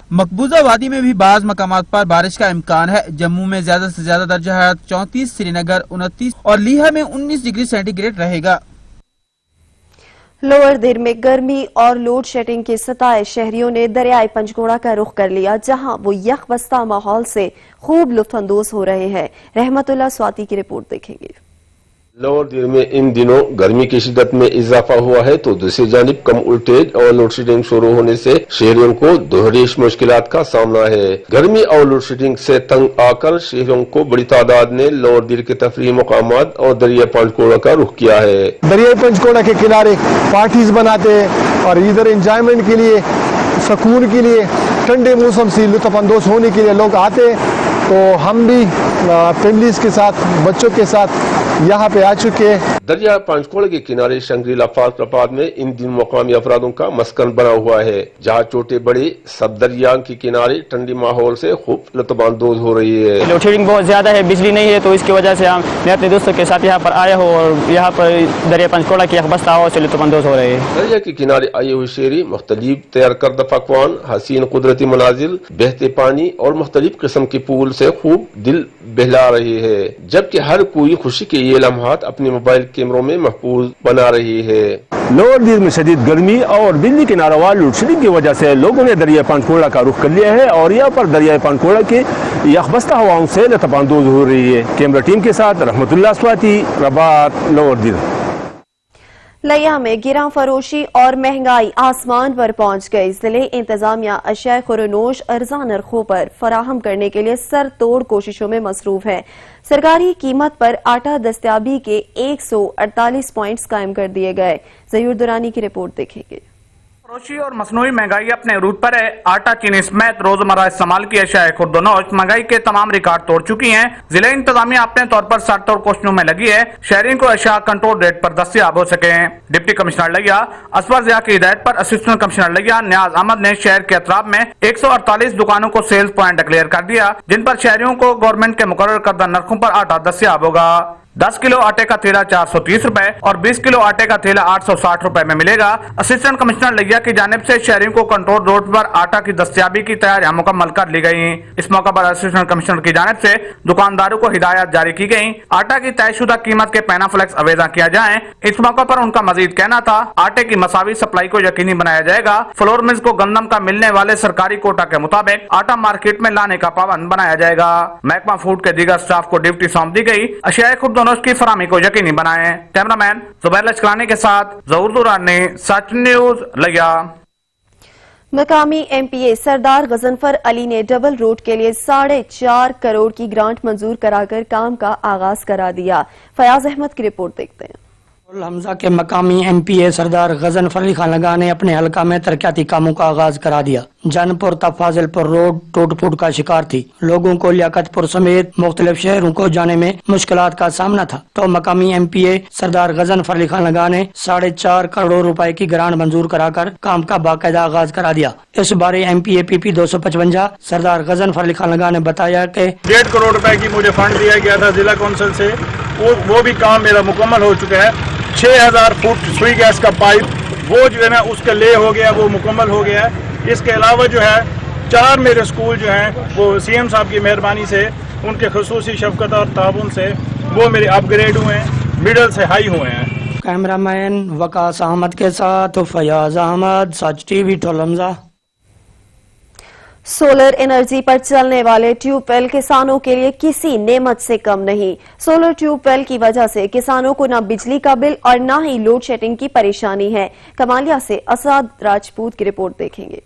Speaker 24: मकबूजा वादी में भी बाज मकामात पर बारिश का इम्कान है। जम्मू में ज्यादा से ज्यादा दर्जा हरारत 34, श्रीनगर 29 और लीहा में 19 डिग्री सेंटीग्रेड रहेगा।
Speaker 1: लोअर दिर में गर्मी और लोड शेडिंग की सताए शहरियों ने दरियाए पंचगोड़ा का रुख कर लिया, जहां वो यकबस्ता माहौल से खूब लुत्फानंदोज हो रहे हैं। रहमतुल्लाह स्वाति की रिपोर्ट देखेंगे।
Speaker 3: लोअर दिर में इन दिनों गर्मी की शिद्दत में इजाफा हुआ है तो दूसरी जानिब कम वोल्टेज और लोड शेडिंग शुरू होने से शहरियों को दोहरी मुश्किलात का सामना है। गर्मी और लोड शेडिंग से तंग आकर शहरियों को बड़ी तादाद ने लोअर दिर के तफरीही मकामात और दरिया पंचगोड़ा का रुख किया है।
Speaker 8: दरिया पंचगोड़ा के किनारे पार्टीज बनाते हैं और इधर एंजॉयमेंट के लिए, सुकून के लिए, ठंडे मौसम से लुत्फानंदोज होने के लिए लोग आते हैं। तो हम भी फैमिलीज के साथ, बच्चों के साथ यहाँ पे आ चुके हैं।
Speaker 3: दरिया पंचगोड़ा के किनारे शंग्रीला पार्क में इन दिन मकामी अफरादों का मस्कन बना हुआ है, जहाँ छोटे बड़े सब दरिया के किनारे ठंडी माहौल से खूब लुत्फानंदोज हो रही है।
Speaker 22: लोड शेडिंग बहुत ज्यादा है, बिजली नहीं है, तो इसकी वजह से मैं अपने दोस्तों के साथ यहाँ पर आया हूँ और यहाँ पर दरिया पंचगोड़ा की यकबस्ता हवा से लुत्फानंदोज हो रहे हैं।
Speaker 3: दरिया के किनारे आए हुए शहरी मुख्तलिफ तैयार करदा पकवान, हसीन कुदरती मनाजिल, बहते पानी और मुख्तलिफ किस्म के पूल से खूब दिल बहला रही है, जबकि हर कोई खुशी के ये लम्हात अपने मोबाइल कैमरों में महफूज बना रही है।
Speaker 11: लोअर दिर में शदीद गर्मी और बिजली के नारावार लोड शेडिंग की वजह से लोगों ने दरिया पंचगोड़ा का रुख कर लिया है और यहाँ पर दरिया पंचगोड़ा की यकबस्ता हवाओं से लुत्फानंदोज हो रही है। कैमरा टीम के साथ रहमतुल्लाह स्वाति, रबात, लोअर दिर।
Speaker 1: लिया में गिरा फरोशी और महंगाई आसमान पर पहुंच गई। जिले इंतजामिया अशिया खुरनोश अर्जा नरखों पर फराहम करने के लिए सर तोड़ कोशिशों में मसरूफ है। सरकारी कीमत पर आटा दस्तयाबी के 148 पॉइंट्स कायम कर दिए गए। ज़यूर दुरानी की रिपोर्ट देखेंगे।
Speaker 13: फरोशी और मसनूई महंगाई अपने अरूज पर है। आटा, चीनी समेत रोजमर्रा इस्तेमाल की अशिया खुर्दनोश महंगाई के तमाम रिकॉर्ड तोड़ चुकी हैं। जिले इंतजामिया अपने तौर पर सर तोड़ कोशिशों में लगी है, शहरियों को अशिया कंट्रोल रेट पर दस्तयाब हो सके। डिप्टी कमिश्नर लिया असफर ज़िया की हिदायत पर असिस्टेंट कमिश्नर लिया न्याज अहमद ने शहर के अतराफ में 148 दुकानों को सेल्स पॉइंट डिक्लेयर कर दिया, जिन पर शहरियों को गवर्नमेंट के मुकर्रर करदा नरखों पर आटा दस्तयाब होगा। 10 किलो आटे का थैला 430 रुपए और 20 किलो आटे का थैला 860 रुपए में मिलेगा। असिस्टेंट कमिश्नर लिया की जानिब से शहरियों को कंट्रोल रोड पर आटा की दस्तयाबी की तैयारियां मुकम्मल कर ली गयी। इस मौका पर असिस्टेंट कमिश्नर की जानिब से दुकानदारों को हिदायत जारी की गयी, आटा की तयशुदा कीमत के पैनाफ्लेक्स अवेजा किया जाए। इस मौका पर उनका मजीद कहना था, आटे की मसावी सप्लाई को यकीनी बनाया जाएगा। फ्लोर मिल्स को गंदम का मिलने वाले सरकारी कोटा के मुताबिक आटा मार्केट में लाने का पाबंद बनाया जाएगा। महकमा फूड के दीगर स्टाफ को ड्यूटी सौंप दी गई, अशिया खुर्दनोश की फराहमी को यकीनी बनाएं। कैमरामैन जुबैर लचकरानी के साथ ज़हूर दुरानी, सच न्यूज लिया।
Speaker 1: मकामी एमपीए सरदार गजनफर अली ने डबल रोड के लिए 4.5 करोड़ की ग्रांट मंजूर कराकर काम का आगाज करा दिया। फयाज अहमद की रिपोर्ट देखते हैं।
Speaker 12: हमजा के मकामी एमपीए सरदार गजनफर अली खान लगा ने अपने हलका में तरक्याती कामों का आगाज करा दिया। जानपुर तक फाजिलपुर रोड टूट फूट का शिकार थी। लोगों को लियाकतपुर समेत मुख्तलिफ शहरों को जाने में मुश्किलात का सामना था, तो मकामी एमपीए सरदार गजनफर अली खान लगा ने 4.5 करोड़ रुपए की ग्रांट मंजूर कराकर काम का बाकायदा आगाज करा दिया। इस बारे एमपीए पीपी 255 सरदार गजनफर अली खान लगा ने बताया कि
Speaker 25: 1.5 करोड़ रुपए की मुझे फंड दिया गया था जिला कौंसिल से, वो भी काम मेरा मुकम्मल हो चुका है। 6000 फुट सुई गैस का पाइप वो जो है ना उसका ले हो गया, वो मुकम्मल हो गया है। इसके अलावा जो है 4 मेरे स्कूल जो हैं वो सीएम साहब की मेहरबानी से, उनके खुसूसी शफकत और ताबुन से वो मेरे अपग्रेड हुए हैं, मिडल से हाई हुए हैं।
Speaker 12: कैमरामैन वकास अहमद के साथ फयाज अहमद, सच टीवी टोलमजा।
Speaker 1: सोलर एनर्जी पर चलने वाले ट्यूबवेल किसानों के लिए किसी नेमत से कम नहीं। सोलर ट्यूबवेल की वजह से किसानों को न बिजली का बिल और न ही लोड शेडिंग की परेशानी है। कमालिया से असद राजपूत की रिपोर्ट देखेंगे।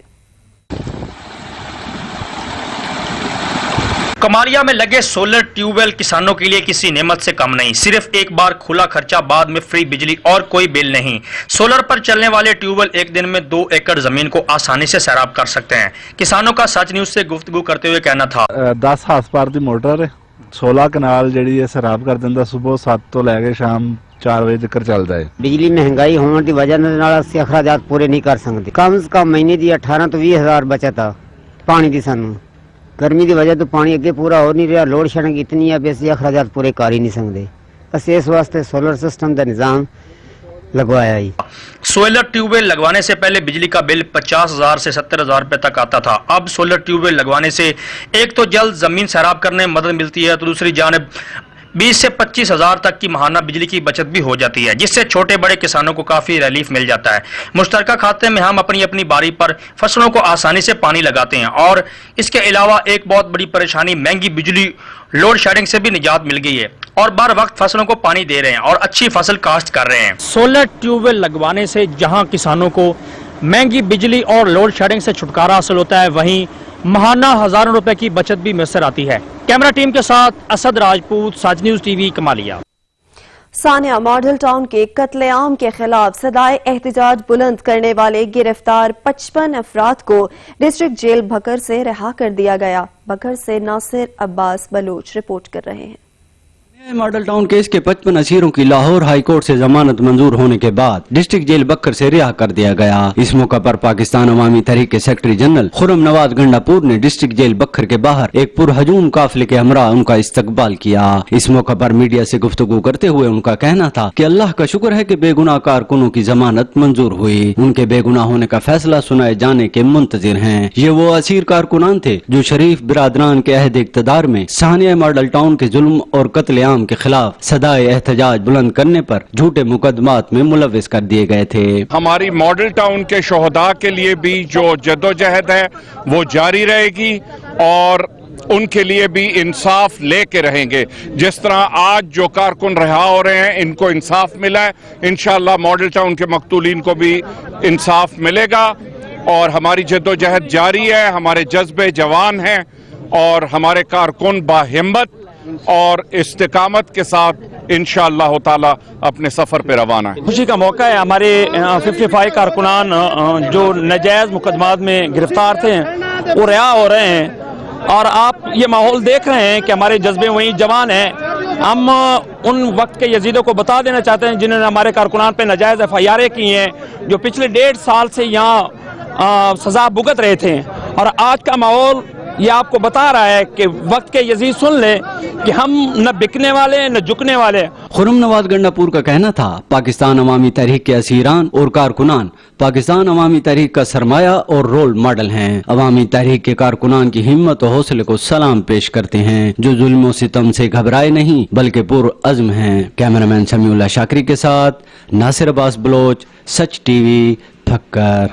Speaker 26: कमालिया में लगे सोलर ट्यूबवेल किसानों के लिए किसी नेमत से कम नहीं। सिर्फ एक बार खुला खर्चा, बाद में फ्री बिजली और कोई बिल नहीं। सोलर पर चलने वाले ट्यूबवेल एक दिन में 2 एकड़ जमीन को आसानी से सैराब कर सकते हैं। किसानों का सच न्यूज से गुफ्तगू करते हुए कहना था,
Speaker 27: 10 हार्स पावर की मोटर 16 कनाल जी सैराब कर दिंदा। सुबह 7 तो लैके शाम 4 बजे तक चलता है।
Speaker 28: बिजली महंगाई होने की वजह से अखराजात पूरे नहीं कर सकते। कम से कम महीने की 18 तो 20 हज़ार बचत आ पानी की। सानू गर्मी की वजह तो पानी अगे पूरा हो नहीं रहा। लोड शेडिंग इतनी है बेसी अखराजात पूरे कर ही नहीं सकते। बस इस वास्ते सोलर सिस्टम का निजाम लगवाया ही।
Speaker 26: सोलर ट्यूबवेल लगवाने से पहले बिजली का बिल 50,000 से 70,000 रुपए तक आता था। अब सोलर ट्यूबवेल लगवाने से एक तो जल्द जमीन सैराब करने में मदद मिलती है, तो दूसरी जानिब 20 से 25 हजार तक की माहाना बिजली की बचत भी हो जाती है, जिससे छोटे बड़े किसानों को काफी रिलीफ मिल जाता है। मुश्तरका खाते में हम अपनी अपनी बारी पर फसलों को आसानी से पानी लगाते हैं और इसके अलावा एक बहुत बड़ी परेशानी महंगी बिजली लोड शेडिंग से भी निजात मिल गई है और बार वक्त फसलों को पानी दे रहे हैं और अच्छी फसल काश्त कर रहे हैं। सोलर ट्यूबवेल लगवाने से जहां किसानों को महंगी बिजली और लोड शेडिंग से छुटकारा हासिल होता है, वहीं माहाना हजारों रुपए की बचत भी मैसर आती है। कैमरा टीम के साथ असद राजपूत, साज news TV, Kamalia.
Speaker 1: Sania model town के कत्लेआम के खिलाफ सदाए एहतजाज बुलंद करने वाले गिरफ्तार 55 अफराद को डिस्ट्रिक्ट जेल भकर से रिहा कर दिया गया। भकर से नासिर अब्बास बलोच रिपोर्ट कर रहे हैं।
Speaker 14: मॉडल टाउन केस के 55 असीरों की लाहौर हाई कोर्ट से जमानत मंजूर होने के बाद डिस्ट्रिक्ट जेल बक्कर से रिहा कर दिया गया। इस मौका पर पाकिस्तान अवामी तहरीक के सेक्रेटरी जनरल खुर्रम नवाज गंडापुर ने डिस्ट्रिक्ट जेल बक्कर के बाहर एक पुरहजूम काफिले के हमरा उनका इस्तकबाल किया। इस मौका पर मीडिया से गुफ्तगू करते हुए उनका कहना था कि अल्लाह का शुक्र है कि बेगुनाह कारकुनों की जमानत मंजूर हुई। उनके बेगुनाह होने का फैसला सुनाए जाने के मुंतजिर हैं। ये वो असीर कारकुनान थे जो शरीफ बिरादरान के अहद इक़्तिदार में सानिया मॉडल टाउन के जुल्म और कत्लेआम के खिलाफ सदाए एहतजाज बुलंद करने पर झूठे मुकदमात में मुलविस कर दिए गए थे।
Speaker 15: हमारी मॉडल टाउन के शोहदा के लिए भी जो जद्दोजहद है वो जारी रहेगी और उनके लिए भी इंसाफ लेके रहेंगे। जिस तरह आज जो कारकुन रिहा हो रहे हैं, इनको इंसाफ मिला है, इंशाअल्लाह मॉडल टाउन के मकतूलीन को भी इंसाफ मिलेगा और हमारी जद्दोजहद जारी है। हमारे जज्बे जवान हैं और हमारे कारकुन बाहिम्मत और इस्तिकामत के साथ इंशाअल्लाह ताला अपने सफर पे रवाना है।
Speaker 26: खुशी का मौका है। हमारे 55 कारकुनान जो नजायज मुकदमात में गिरफ्तार थे वो रिहा हो रहे हैं और आप ये माहौल देख रहे हैं कि हमारे जज्बे वहीं जवान हैं। हम उन वक्त के यजीदों को बता देना चाहते हैं जिन्होंने हमारे कारकुनान पे नजायज FIR की हैं, जो पिछले 1.5 साल से यहाँ सजा भुगत रहे थे और आज का माहौल ये आपको बता रहा है कि वक्त के यजीद सुन ले कि हम न बिकने वाले न झुकने वाले।
Speaker 14: खुर्रम नवाज गंडापुर का कहना था पाकिस्तान अवामी तहरीक के असीरान और कारकुनान पाकिस्तान अवामी तहरीक का सरमाया और रोल मॉडल हैं। अवामी तहरीक के कारकुनान की हिम्मत और हौसले को सलाम पेश करते हैं, जो जुल्म सितम से घबराए नहीं बल्कि पुरअज़्म हैं। कैमरामैन समीउल्लाह शाकरी के साथ नासिर अब्बास बलोच, सच टीवी, भक्कर।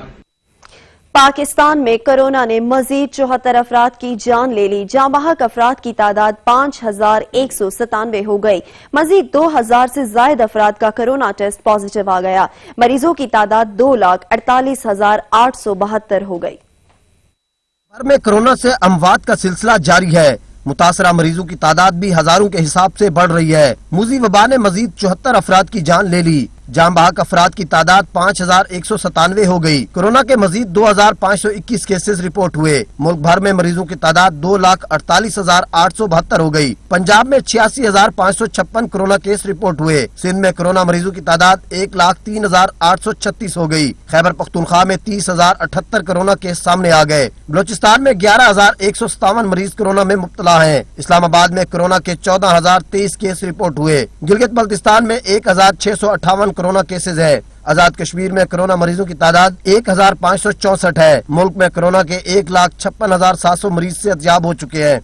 Speaker 1: पाकिस्तान में कोरोना ने मजीद 74 अफराद की जान ले ली। जाँ बहक अफराद की तादाद 5197 हो गई। मजीद 2000 से ज्यादा अफराद का कोरोना टेस्ट पॉजिटिव आ गया। मरीजों की तादाद 2,48,872 हो गई।
Speaker 16: भर में कोरोना से अमवात का सिलसिला जारी है। मुतासरा मरीजों की तादाद भी हजारों के हिसाब से बढ़ रही है। मुजी वबा ने मजीद 74 अफराद की जान ले ली। जाम बहक अफराद की तादाद 5197 हो गई। कोरोना के मजीद 2521 केसेस रिपोर्ट हुए। मुल्क भर में मरीजों की तादाद 2,48,872 हो गई। पंजाब में 86,556 कोरोना केस रिपोर्ट हुए। सिंध में कोरोना मरीजों की तादाद 1,03,836 हो गई। खैबर पख्तूनख्वा में 30,078 कोरोना केस सामने आ गए। बलोचिस्तान में 11,157 मरीज कोरोना में मुब्तला हैं। इस्लामाबाद में कोरोना के 14,023 केस रिपोर्ट हुए। गिलगित बल्तिस्तान में 1,658 कोरोना केसेस है। आजाद कश्मीर में कोरोना मरीजों की तादाद 1,564 है। मुल्क में कोरोना के 1,56,700 मरीज सेहतयाब हो चुके हैं।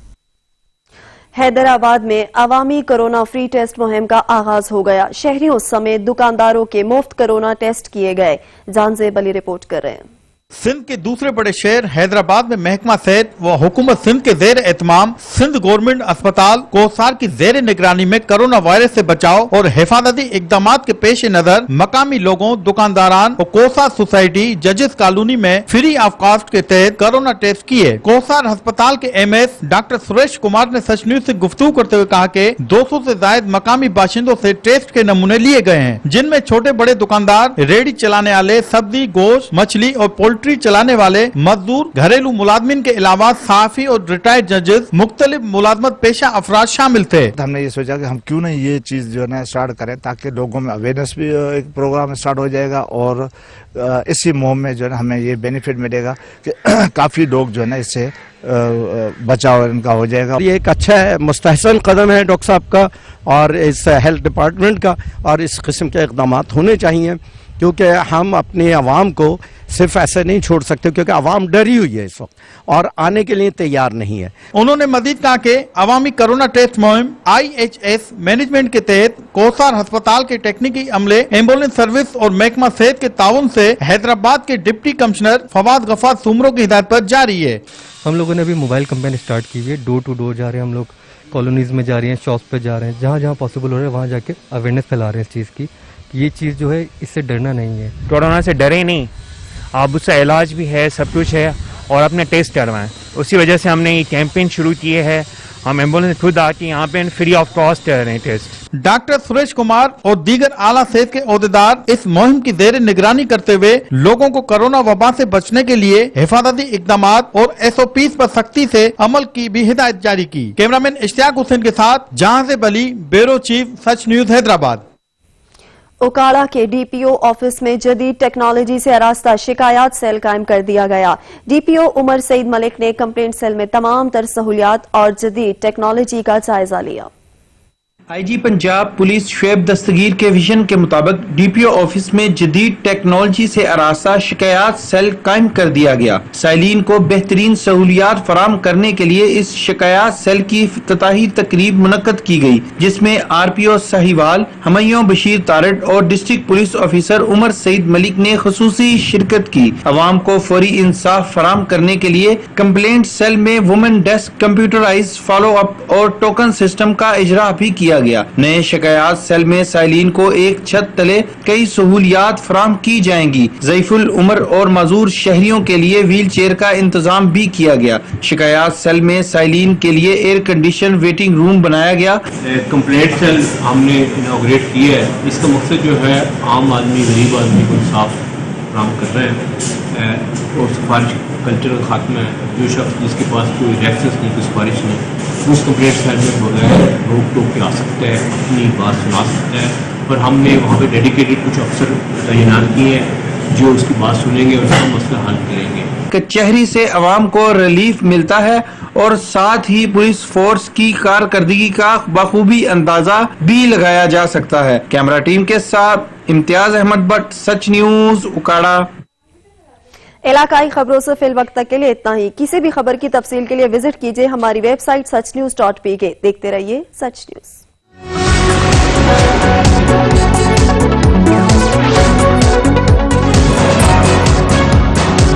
Speaker 1: हैदराबाद में अवामी कोरोना फ्री टेस्ट मुहिम का आगाज हो गया। शहरियों समेत दुकानदारों के मुफ्त कोरोना टेस्ट किए गए। जानजेब अली रिपोर्ट कर रहे हैं।
Speaker 24: सिंध के दूसरे बड़े शहर हैदराबाद में महकमा सेहत व हुकूमत सिंध के जेर एहतमाम सिंध गवर्नमेंट अस्पताल कोसार की जेर निगरानी में कोरोना वायरस से बचाव और हिफाजती इकदाम के पेश नजर मकामी लोगों, दुकानदारान और कोसार सोसाइटी जजेस कॉलोनी में फ्री ऑफ कॉस्ट के तहत कोरोना टेस्ट किए। कोसार अस्पताल के MS डॉक्टर सुरेश कुमार ने सच न्यूज से गुफ्तगू करते हुए कहा कि 200 से ज्यादा मकामी बाशिंदों से टेस्ट के नमूने लिए गए हैं, जिनमें छोटे बड़े दुकानदार, रेडी चलाने वाले, सब्जी, गोश्त, मछली और पोल्ट्री चलाने वाले मजदूर, घरेलू मुलाजमिन के अलावा साफी और रिटायर्ड जजेस, मुख्तलिफ मुलाजमत पेशा अफराद शामिल थे।
Speaker 27: हमने ये सोचा कि हम क्यों नहीं ये चीज जो है ना स्टार्ट करें, ताकि लोगों में अवेयरनेस भी एक प्रोग्राम स्टार्ट हो जाएगा और इसी मुहिम में जो है हमें ये बेनिफिट मिलेगा कि काफी लोग जो है ना इससे बचाव इनका हो जाएगा।
Speaker 17: ये एक अच्छा है, मुस्तहसन कदम है डॉक्टर साहब का और इस हेल्थ डिपार्टमेंट का, और इस किस्म के इकदाम होने चाहिए क्योंकि हम अपनी आवाम को सिर्फ ऐसे नहीं छोड़ सकते, क्योंकि आवाम डरी हुई है इस वक्त और आने के लिए तैयार नहीं है।
Speaker 24: उन्होंने मजीद कहा कि अवामी कोरोना टेस्ट मुहिम IHS मैनेजमेंट के तहत कोसार अस्पताल के टेक्निकी अमले, एम्बुलेंस सर्विस और महकमा सेहत के ताउन से हैदराबाद के डिप्टी कमिश्नर फवाद गफार सुमरो की हिदायत पर जारी है।
Speaker 2: हम लोगों ने अभी मोबाइल कैंपेन स्टार्ट की है, डोर टू डोर जा रहे हैं हम लोग, कॉलोनीज में जा रहे हैं, शॉप्स पे जा रहे हैं, जहाँ जहाँ पॉसिबल हो रहा है वहाँ जाके अवेयरनेस फैला रहे हैं इस चीज़ की कि ये चीज़ जो है इससे डरना नहीं है।
Speaker 4: कोरोना से डरे नहीं, आप उसका इलाज भी है, सब कुछ है और अपने टेस्ट करवाएं। उसी वजह से हमने ये कैंपेन शुरू किए है। हम एम्बुलेंस खुद आके यहाँ पे फ्री ऑफ कॉस्ट कर रहे हैं टेस्ट।
Speaker 24: डॉक्टर सुरेश कुमार और दीगर आला सेहत के ओहदेदार इस मुहिम की जेर निगरानी करते हुए लोगों को कोरोना वबा से बचने के लिए हिफाजती इकदाम और SOPs पर सख्ती से अमल की भी हिदायत जारी की। कैमरामैन इश्तियाक हुसैन के साथ जहां अली, ब्यूरो चीफ, सच न्यूज हैदराबाद।
Speaker 1: उकाड़ा के DPO ऑफिस में जदीद टेक्नोलॉजी से आरास्ता शिकायत सेल कायम कर दिया गया। DPO उमर सईद मलिक ने कंप्लेंट सेल में तमाम तर सहूलियात और जदीद टेक्नोलॉजी का जायजा लिया।
Speaker 22: IG पंजाब पुलिस शुएब दस्तगीर के विजन के मुताबिक DPO ऑफिस में जदीद टेक्नोलॉजी से आरास्ता शिकायत सेल कायम कर दिया गया। साइलिन को बेहतरीन सहूलियात फराम करने के लिए इस शिकायत सेल की इफ्तिताही तकरीब मुनक्कद की गई, जिसमें RPO साहिवाल, हमैयों बशीर तारड़ और district police officer Umar Saeed Malik ने खुसूसी शिरकत की। अवाम को फौरी इंसाफ फराम करने के लिए कंप्लेंट सेल में women desk, computerize follow up और टोकन सिस्टम का इजरा भी किया गया। नए शिकायत सेल में साइलिन को एक छत तले कई सहूलियात फराम की जाएंगी। ज़ईफुल उमर और माजूर शहरियों के लिए व्हील चेयर का इंतजाम भी किया गया। शिकायत सेल में साइलिन के लिए एयर कंडीशन वेटिंग रूम बनाया गया।
Speaker 6: कंप्लेंट सेल हमने इनॉग्रेट किया है। इसका मकसद जो है आम आदमी, गरीब आदमी को इंसाफ फराम कर रहे हैं और सिफारिश कल्चरल खात्मा है। जो शख्स जिसके पास कोई रेफरेंस नहीं, कोई सिफारिश नहीं, उस कंप्लेंट सेल में बगैर रोक टोक के आ सकता है, अपनी बात सुना सकता है। और हमने वहाँ पे डेडिकेटेड कुछ अफसर तैनात किए हैं जो उसकी बात सुनेंगे और उसका मसला हल करेंगे।
Speaker 22: कचहरी से अवाम को रिलीफ मिलता है और साथ ही पुलिस फोर्स की कारकर्दगी का बखूबी अंदाजा भी लगाया जा सकता है। कैमरा टीम के साथ इम्तियाज अहमद भट्ट, सच न्यूज, उकाड़ा।
Speaker 1: इलाकाई खबरों से फिल वक्त तक के लिए इतना ही। किसी भी खबर की तफसील के लिए विजिट कीजिए हमारी वेबसाइट sachnews.pk। देखते रहिए सच न्यूज।